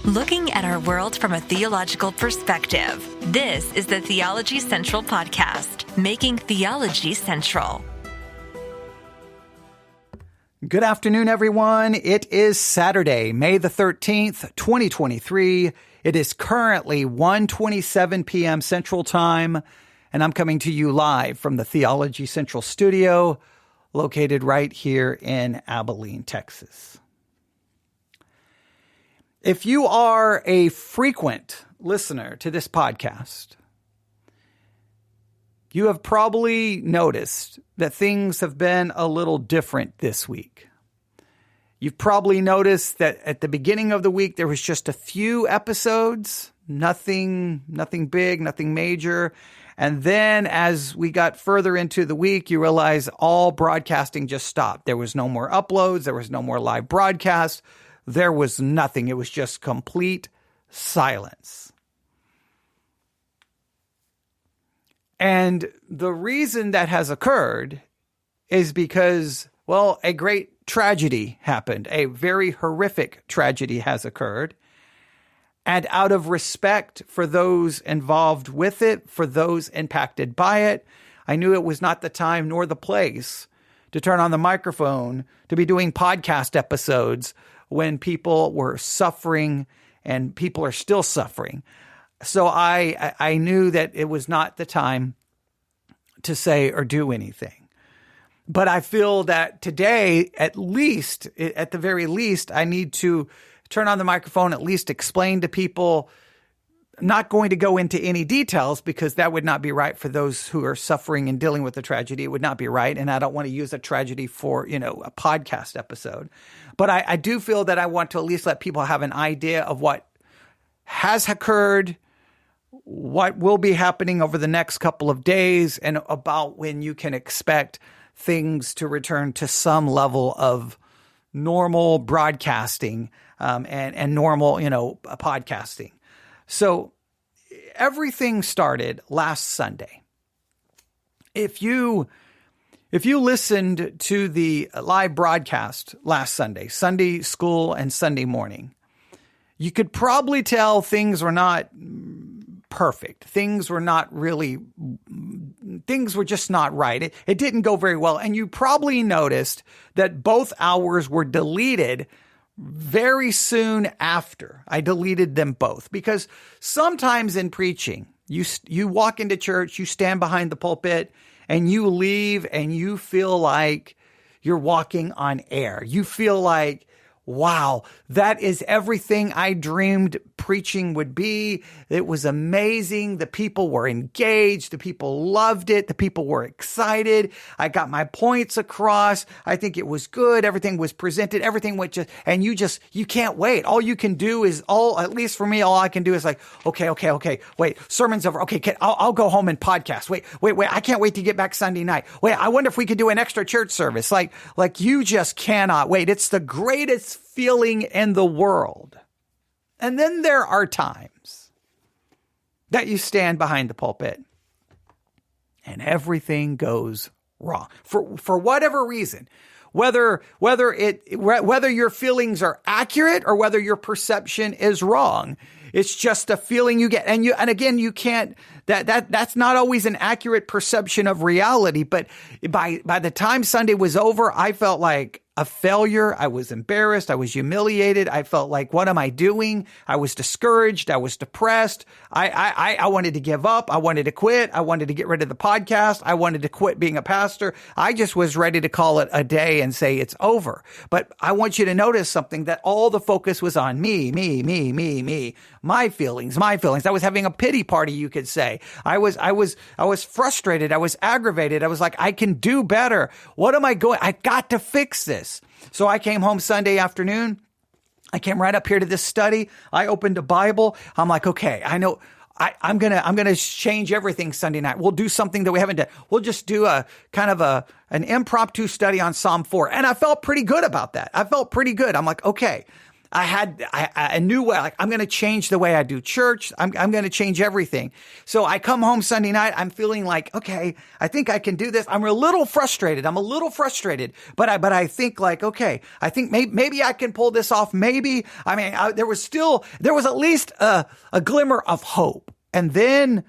Looking at our world from a theological perspective. This is the Theology Central Podcast, making theology central. Good afternoon, everyone. It is Saturday, May the 13th, 2023. It is currently 1:27 p.m. Central Time, and I'm coming to you live from the Theology Central studio, located right here in Abilene, Texas. If you are a frequent listener to this podcast, you have probably noticed that things have been a little different this week. You've probably noticed that at the beginning of the week, there was just a few episodes, nothing big, nothing major. And then as we got further into the week, you realize all broadcasting just stopped. There was no more uploads. There was no more live broadcasts. There was nothing. It was just complete silence. And the reason that has occurred is because, well, a great tragedy happened. A very horrific tragedy has occurred. And out of respect for those involved with it, for those impacted by it, I knew it was not the time nor the place to turn on the microphone to be doing podcast episodes when people were suffering and people are still suffering. So I knew that it was not the time to say or do anything. But I feel that today, at the very least, I need to turn on the microphone, at least explain to people. I'm not going to go into any details because that would not be right for those who are suffering and dealing with a tragedy. It would not be right. And I don't want to use a tragedy for, a podcast episode. But I do feel that I want to at least let people have an idea of what has occurred, what will be happening over the next couple of days, and about when you can expect things to return to some level of normal broadcasting and normal, podcasting. So everything started last Sunday. If you listened to the live broadcast last Sunday school and Sunday morning, you could probably tell things were not perfect. Things were just not right. It didn't go very well. And you probably noticed that both hours were deleted very soon after. I deleted them both because sometimes in preaching, you walk into church, you stand behind the pulpit, and you leave and you feel like you're walking on air. You feel like, wow, that is everything I dreamed preaching would be. It was amazing. The people were engaged. The people loved it. The people were excited. I got my points across. I think it was good. Everything was presented. Everything went you can't wait. All you can do is at least for me, all I can do is like, okay. Wait, sermon's over. Okay. I'll go home and podcast. Wait. I can't wait to get back Sunday night. Wait, I wonder if we could do an extra church service. Like you just cannot wait. It's the greatest feeling in the world. And then there are times that you stand behind the pulpit and everything goes wrong for whatever reason, whether your feelings are accurate or whether your perception is wrong. It's just a feeling you get. And again, you can't, that's not always an accurate perception of reality. But by the time Sunday was over, I felt like a failure. I was embarrassed. I was humiliated. I felt like, what am I doing? I was discouraged. I was depressed. I wanted to give up. I wanted to quit. I wanted to get rid of the podcast. I wanted to quit being a pastor. I just was ready to call it a day and say it's over. But I want you to notice something, that all the focus was on me, my feelings. I was having a pity party, you could say. I was frustrated. I was aggravated. I was like, I can do better. What am I going? I got to fix this. So I came home Sunday afternoon. I came right up here to this study. I opened a Bible. I'm like, okay, I know I'm gonna change everything Sunday night. We'll do something that we haven't done. We'll just do a kind of an impromptu study on Psalm 4. And I felt pretty good about that. I felt pretty good. I'm like, okay, I knew like I'm going to change the way I do church. I'm going to change everything. So I come home Sunday night. I'm feeling like, okay, I think I can do this. I'm a little frustrated. But I think like, okay, I think maybe I can pull this off. Maybe, there was at least a glimmer of hope. And then,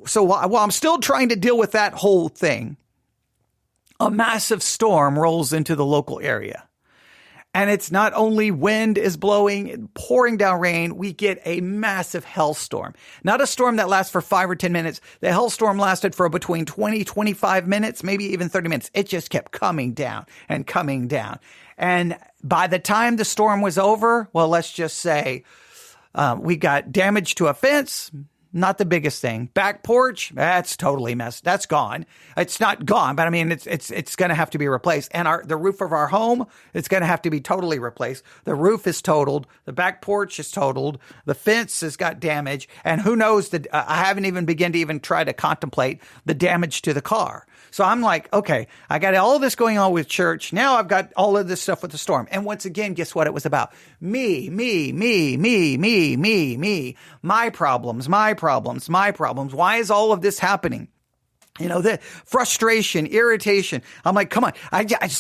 so while I'm still trying to deal with that whole thing, a massive storm rolls into the local area. And it's not only wind is blowing and pouring down rain, we get a massive hailstorm. Not a storm that lasts for 5 or 10 minutes. The hailstorm lasted for between 20, 25 minutes, maybe even 30 minutes. It just kept coming down and coming down. And by the time the storm was over, well, let's just say we got damage to a fence. Not the biggest thing. Back porch, that's totally messed. That's gone. It's not gone, but I mean, it's going to have to be replaced. And the roof of our home, it's going to have to be totally replaced. The roof is totaled. The back porch is totaled. The fence has got damage. And who knows that I haven't even begun to even try to contemplate the damage to the car. So I'm like, okay, I got all of this going on with church. Now I've got all of this stuff with the storm. And once again, guess what it was about? Me. My problems. Why is all of this happening? You know, the frustration, irritation. I'm like, come on,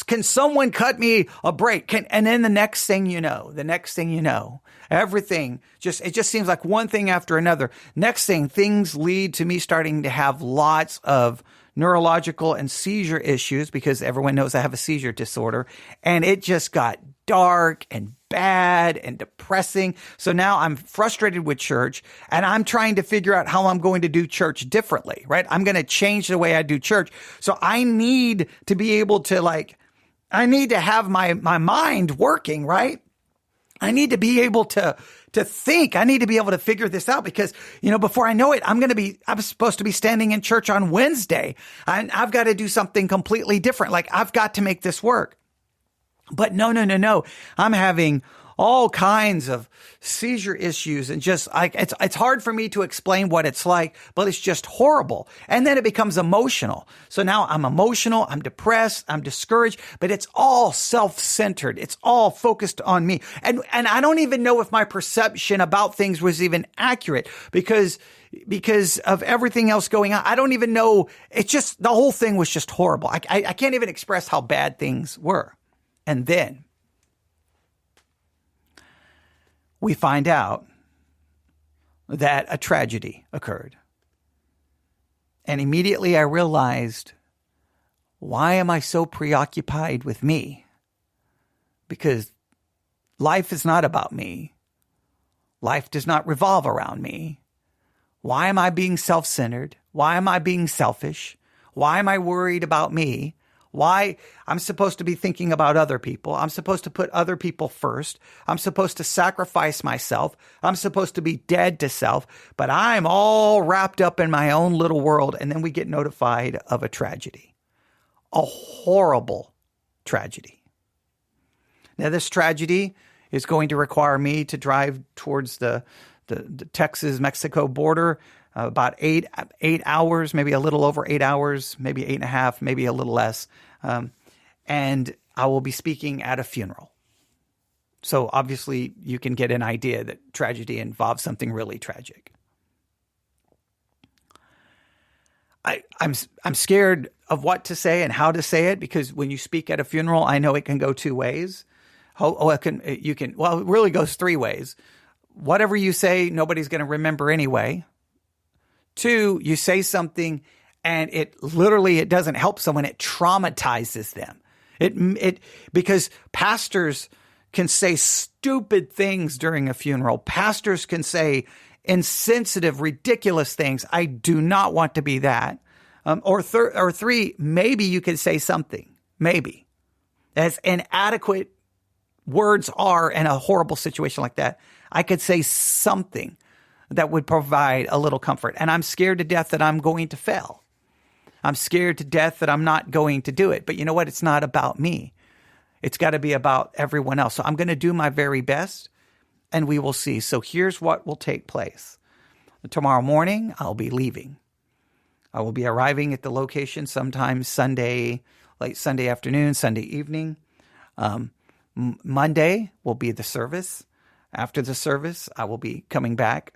can someone cut me a break? And then the next thing you know, everything it just seems like one thing after another. Next thing, things lead to me starting to have lots of neurological and seizure issues because everyone knows I have a seizure disorder. And it just got dark and bad and depressing. So now I'm frustrated with church and I'm trying to figure out how I'm going to do church differently, right? I'm going to change the way I do church. So I need to be able to I need to have my mind working, right? I need to be able to think. I need to be able to figure this out because, before I know it, I'm supposed to be standing in church on Wednesday. I've got to do something completely different. Like I've got to make this work. But no. I'm having all kinds of seizure issues and just it's hard for me to explain what it's like, but it's just horrible. And then it becomes emotional. So now I'm emotional, I'm depressed, I'm discouraged, but it's all self-centered. It's all focused on me. And I don't even know if my perception about things was even accurate because of everything else going on. I don't even know. It's just, the whole thing was just horrible. I can't even express how bad things were. And then we find out that a tragedy occurred. And immediately I realized, why am I so preoccupied with me? Because life is not about me. Life does not revolve around me. Why am I being self-centered? Why am I being selfish? Why am I worried about me? Why? I'm supposed to be thinking about other people. I'm supposed to put other people first. I'm supposed to sacrifice myself. I'm supposed to be dead to self, but I'm all wrapped up in my own little world. And then we get notified of a tragedy, a horrible tragedy. Now, this tragedy is going to require me to drive towards the Texas-Mexico border, about 8 hours, maybe a little over 8 hours, maybe 8.5, maybe a little less. And I will be speaking at a funeral. So obviously you can get an idea that tragedy involves something really tragic. I'm scared of what to say and how to say it, because when you speak at a funeral, I know it can go two ways. It really goes three ways. Whatever you say, nobody's going to remember anyway. 2, you say something and it doesn't help someone. It traumatizes them. Because pastors can say stupid things during a funeral. Pastors can say insensitive, ridiculous things. I do not want to be that. Or 3, maybe you could say something, maybe, as inadequate words are in a horrible situation like that. I could say something that would provide a little comfort. And I'm scared to death that I'm going to fail. I'm scared to death that I'm not going to do it. But you know what? It's not about me. It's got to be about everyone else. So I'm going to do my very best, and we will see. So here's what will take place. Tomorrow morning, I'll be leaving. I will be arriving at the location sometime Sunday, late Sunday afternoon, Sunday evening. Monday will be the service. after the service, I will be coming back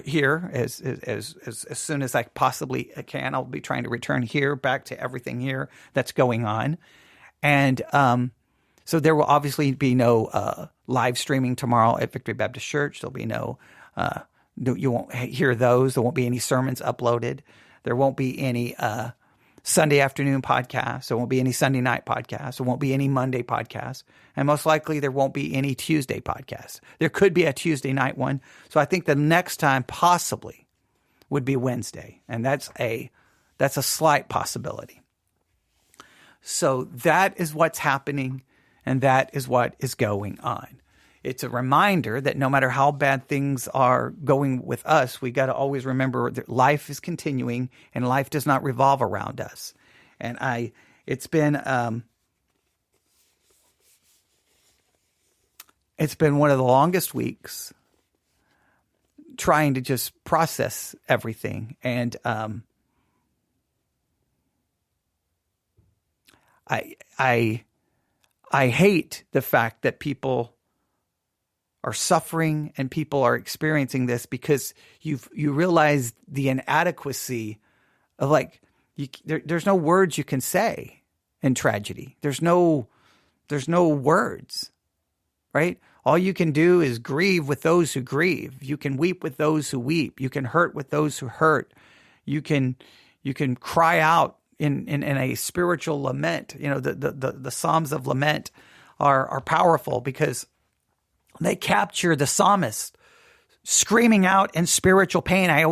here as soon as I possibly can. I'll be trying to return here back to everything here that's going on. And so there will obviously be no live streaming tomorrow at Victory Baptist Church. There'll be you won't hear those. There won't be any sermons uploaded. There won't be any Sunday afternoon podcasts. There won't be any Sunday night podcasts. There won't be any Monday podcasts. And most likely there won't be any Tuesday podcasts. There could be a Tuesday night one. So I think the next time possibly would be Wednesday. And that's a slight possibility. So that is what's happening, and that is what is going on. It's a reminder that no matter how bad things are going with us, we got to always remember that life is continuing and life does not revolve around us. And it's been one of the longest weeks trying to just process everything. And I hate the fact that people are suffering and people are experiencing this, because you realize the inadequacy of there's no words you can say in tragedy. There's no words, right? All you can do is grieve with those who grieve. You can weep with those who weep. You can hurt with those who hurt. You can cry out in a spiritual lament. You know, the Psalms of lament are powerful because they capture the psalmist screaming out in spiritual pain. I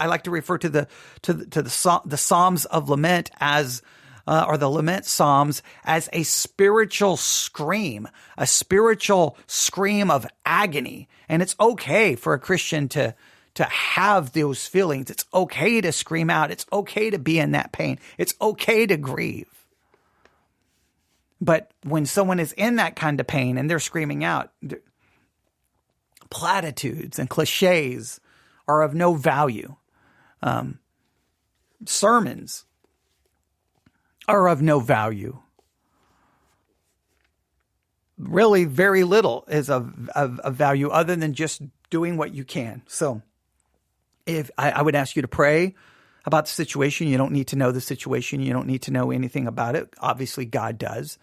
like to refer to the Psalms of lament as or the lament psalms as a spiritual scream of agony. And it's okay for a Christian to have those feelings. It's okay to scream out. It's okay to be in that pain. It's okay to grieve. But when someone is in that kind of pain and they're screaming out, platitudes and cliches are of no value. Sermons are of no value. Really, very little is of value other than just doing what you can. So if I would ask you to pray about the situation. You don't need to know the situation. You don't need to know anything about it. Obviously, God does.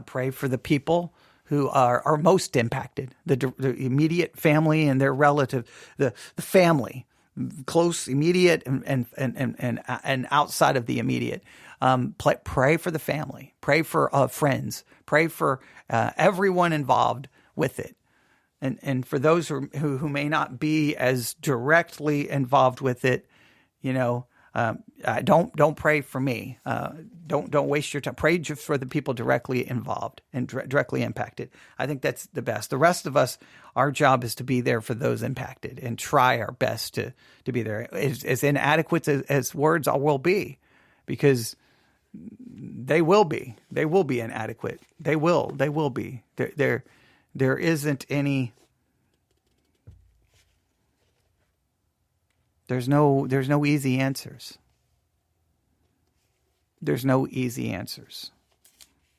Pray for the people who are most impacted, the immediate family and their relative, the family, close, immediate, and outside of the immediate. Pray for the family. Pray for friends. Pray for everyone involved with it. And for those who may not be as directly involved with it, don't pray for me. Don't waste your time. Pray just for the people directly involved and directly impacted. I think that's the best. The rest of us, our job is to be there for those impacted and try our best to be there. As inadequate as words will be, because they will be inadequate. They will be. There isn't any. There's no easy answers. There's no easy answers.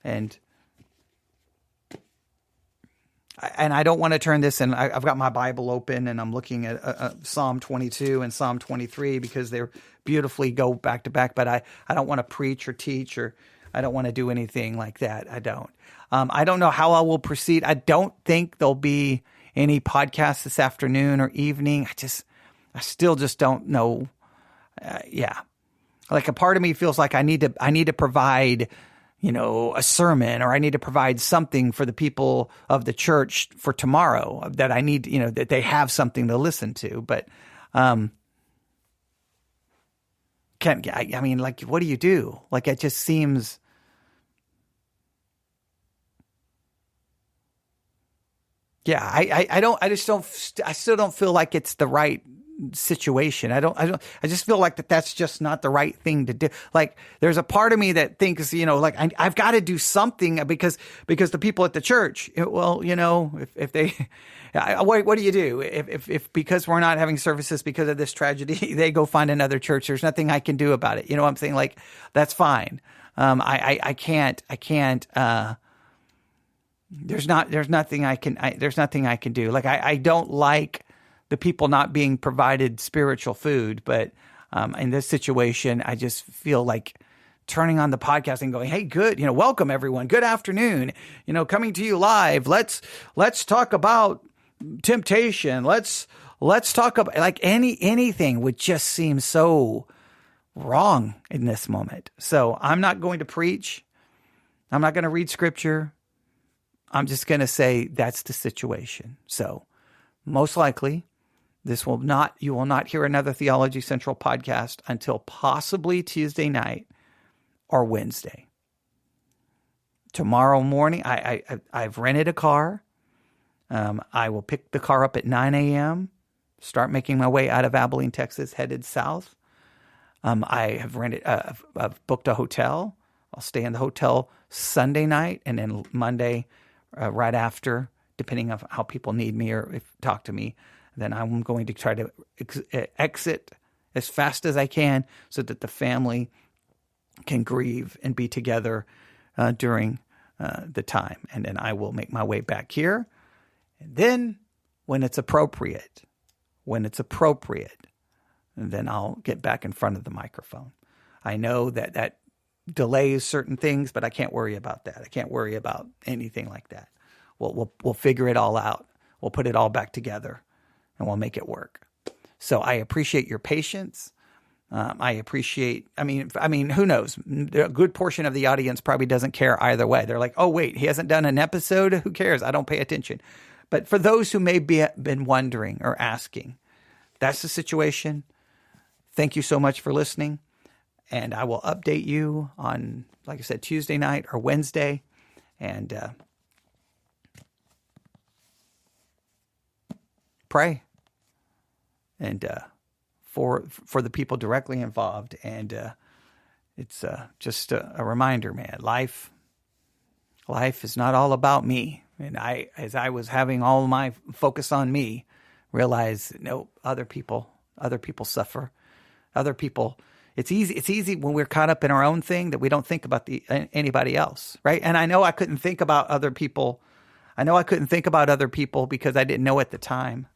And I don't want to turn this, and I've got my Bible open and I'm looking at Psalm 22 and Psalm 23 because they're beautifully go back to back, but I don't want to preach or teach, or I don't want to do anything like that. I don't. I don't know how I will proceed. I don't think there'll be any podcasts this afternoon or evening. I still just don't know. Like a part of me feels like I need to provide, a sermon, or I need to provide something for the people of the church for tomorrow, that I need, that they have something to listen to. But, what do you do? Like, it just seems, I still don't feel like it's the right situation. I just feel like that's just not the right thing to do. Like, there's a part of me that thinks, I've got to do something because the people at the church, if they, what do you do? If because we're not having services because of this tragedy, they go find another church, there's nothing I can do about it. You know what I'm saying? Like, that's fine. I can't there's nothing I can do. Like I don't like the people not being provided spiritual food, but in this situation, I just feel like turning on the podcast and going, "Hey, good, welcome everyone. Good afternoon. Coming to you live. Let's talk about temptation. Let's talk about," like anything would just seem so wrong in this moment. So I'm not going to preach. I'm not going to read scripture. I'm just going to say that's the situation. So most likely you will not hear another Theology Central podcast until possibly Tuesday night or Wednesday. Tomorrow morning, I've rented a car. I will pick the car up at 9 a.m., start making my way out of Abilene, Texas, headed south. I have I've booked a hotel. I'll stay in the hotel Sunday night, and then Monday, right after, depending on how people need me or talk to me, then I'm going to try to exit as fast as I can so that the family can grieve and be together during the time. And then I will make my way back here. And then when it's appropriate, then I'll get back in front of the microphone. I know that delays certain things, but I can't worry about that. I can't worry about anything like that. We'll figure it all out. We'll put it all back together, and we'll make it work. So I appreciate your patience. I appreciate, who knows? A good portion of the audience probably doesn't care either way. They're like, "Oh, wait, he hasn't done an episode? Who cares? I don't pay attention." But for those who may been wondering or asking, that's the situation. Thank you so much for listening. And I will update you on, like I said, Tuesday night or Wednesday. And pray. And for the people directly involved. And it's just a reminder, man. Life is not all about me. And as I was having all my focus on me, realized, no, other people suffer. Other people, it's easy when we're caught up in our own thing that we don't think about anybody else, right? And I know I couldn't think about other people. Because I didn't know at the time.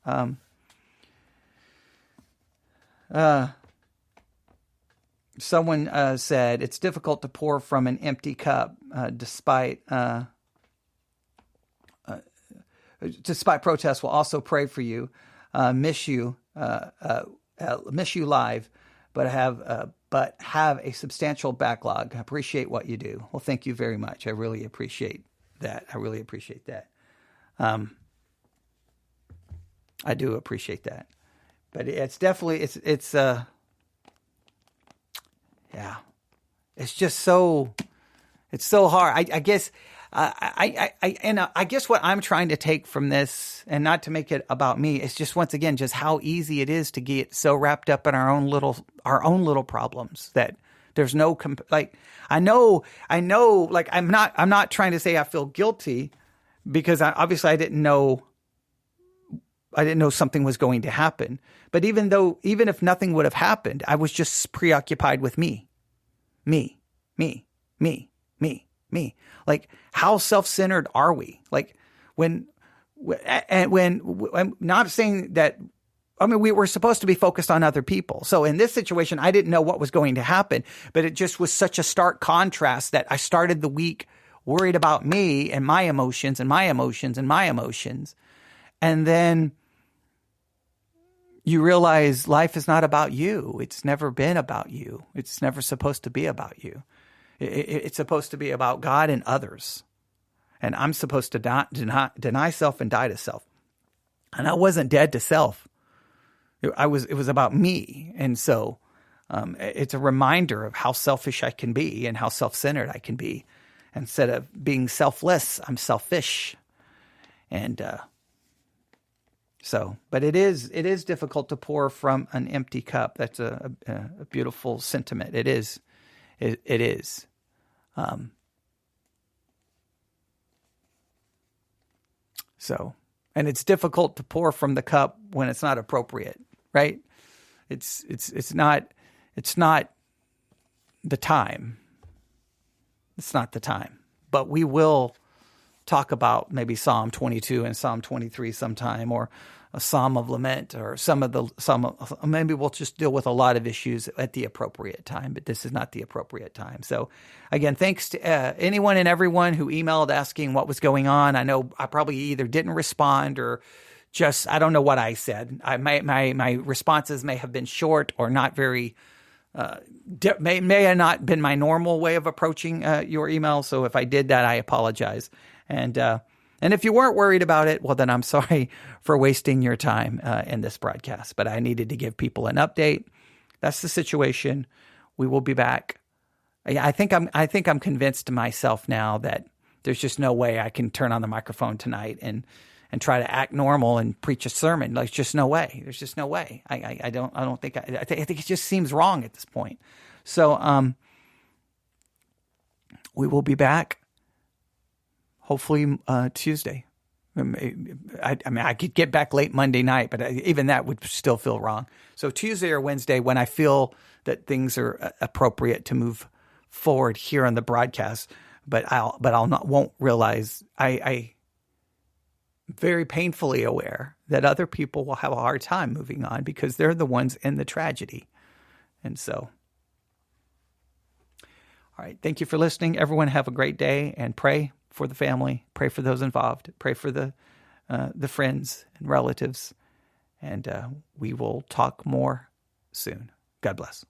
Someone said it's difficult to pour from an empty cup, despite protests. We'll also pray for you. Miss you live, but have a substantial backlog. I appreciate what you do. Well, thank you very much. I really appreciate that. I do appreciate that. But it's definitely it's just so hard. I guess I guess what I'm trying to take from this, and not to make it about me, is just once again just how easy it is to get so wrapped up in our own little problems that there's no I know like I'm not trying to say I feel guilty, because obviously I didn't know something was going to happen. But even if nothing would have happened, I was just preoccupied with me. Like, how self-centered are we? Like, when I'm not saying that, we were supposed to be focused on other people. So in this situation, I didn't know what was going to happen, but it just was such a stark contrast that I started the week worried about me and my emotions. And then you realize life is not about you. It's never been about you. It's never supposed to be about you. It's supposed to be about God and others. And I'm supposed to deny self and die to self. And I wasn't dead to self. It was about me. And so it's a reminder of how selfish I can be and how self-centered I can be. Instead of being selfless, I'm selfish. And but it is difficult to pour from an empty cup. That's a beautiful sentiment. It is. It is. And it's difficult to pour from the cup when it's not appropriate, right? It's not the time. It's not the time. But we will talk about maybe Psalm 22 and Psalm 23 sometime, or a Psalm of Lament, or maybe we'll just deal with a lot of issues at the appropriate time, but this is not the appropriate time. So again, thanks to anyone and everyone who emailed asking what was going on. I know I probably either didn't respond or just, I don't know what I said. My responses may have been short or not very, may have not been my normal way of approaching your email. So if I did that, I apologize. And if you weren't worried about it, well, then I'm sorry for wasting your time in this broadcast. But I needed to give people an update. That's the situation. We will be back. I think I'm convinced to myself now that there's just no way I can turn on the microphone tonight and try to act normal and preach a sermon. Like, just no way. There's just no way. I think it just seems wrong at this point. So we will be back. Hopefully Tuesday. I could get back late Monday night, but even that would still feel wrong. So Tuesday or Wednesday, when I feel that things are appropriate to move forward here on the broadcast, but won't realize I very painfully aware that other people will have a hard time moving on because they're the ones in the tragedy. And so, all right. Thank you for listening. Everyone have a great day, and pray for the family, pray for those involved, pray for the friends and relatives, and we will talk more soon. God bless.